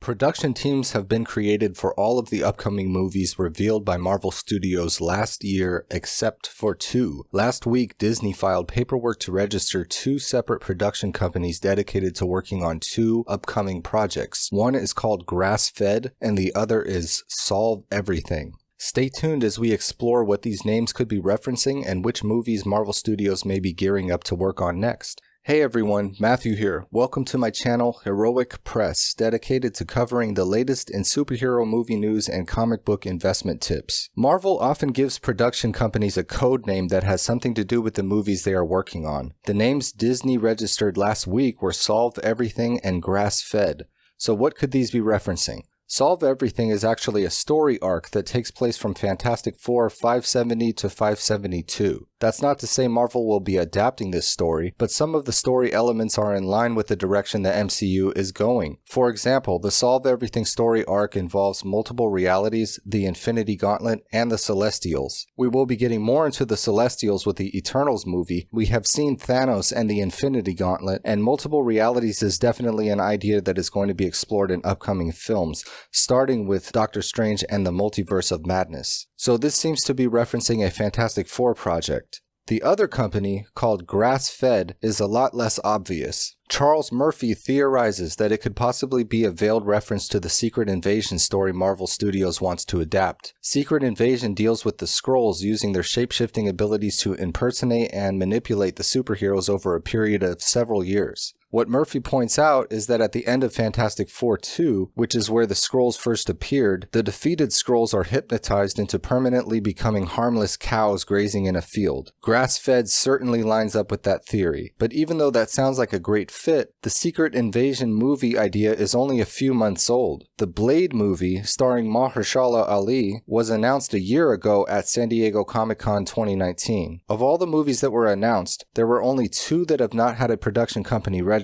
Production teams have been created for all of the upcoming movies revealed by Marvel Studios last year, except for two. Last week, Disney filed paperwork to register two separate production companies dedicated to working on two upcoming projects. One is called Grass Fed, and the other is Solve Everything. Stay tuned as we explore what these names could be referencing and which movies Marvel Studios may be gearing up to work on next. Hey everyone, Matthew here. Welcome to my channel, Heroic Press, dedicated to covering the latest in superhero movie news and comic book investment tips. Marvel often gives production companies a code name that has something to do with the movies they are working on. The names Disney registered last week were Solve Everything and Grass Fed. So what could these be referencing? Solve Everything is actually a story arc that takes place from Fantastic Four 570 to 572. That's not to say Marvel will be adapting this story, but some of the story elements are in line with the direction the MCU is going. For example, the Solve Everything story arc involves multiple realities, the Infinity Gauntlet, and the Celestials. We will be getting more into the Celestials with the Eternals movie. We have seen Thanos and the Infinity Gauntlet, and multiple realities is definitely an idea that is going to be explored in upcoming films, starting with Doctor Strange and the Multiverse of Madness. So this seems to be referencing a Fantastic Four project. The other company, called Grass Fed, is a lot less obvious. Charles Murphy theorizes that it could possibly be a veiled reference to the Secret Invasion story Marvel Studios wants to adapt. Secret Invasion deals with the Skrulls using their shape-shifting abilities to impersonate and manipulate the superheroes over a period of several years. What Murphy points out is that at the end of Fantastic Four 2, which is where the Skrulls first appeared, the defeated Skrulls are hypnotized into permanently becoming harmless cows grazing in a field. Grass Fed certainly lines up with that theory, but even though that sounds like a great fit, the Secret Invasion movie idea is only a few months old. The Blade movie, starring Mahershala Ali, was announced a year ago at San Diego Comic-Con 2019. Of all the movies that were announced, there were only two that have not had a production company registered.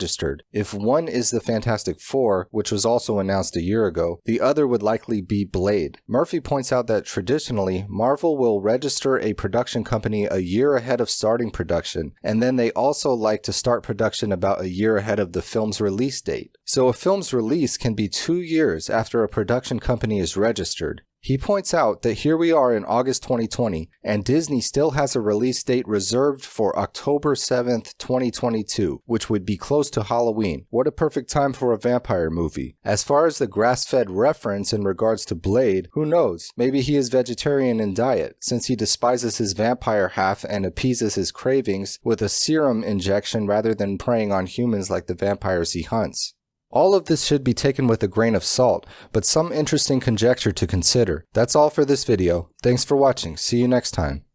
If one is the Fantastic Four, which was also announced a year ago, the other would likely be Blade. Murphy points out that traditionally, Marvel will register a production company a year ahead of starting production, and then they also like to start production about a year ahead of the film's release date. So a film's release can be 2 years after a production company is registered. He points out that here we are in August 2020, and Disney still has a release date reserved for October 7th, 2022, which would be close to Halloween. What a perfect time for a vampire movie. As far as the grass-fed reference in regards to Blade, who knows? Maybe he is vegetarian in diet, since he despises his vampire half and appeases his cravings with a serum injection rather than preying on humans like the vampires he hunts. All of this should be taken with a grain of salt, but some interesting conjecture to consider. That's all for this video. Thanks for watching. See you next time.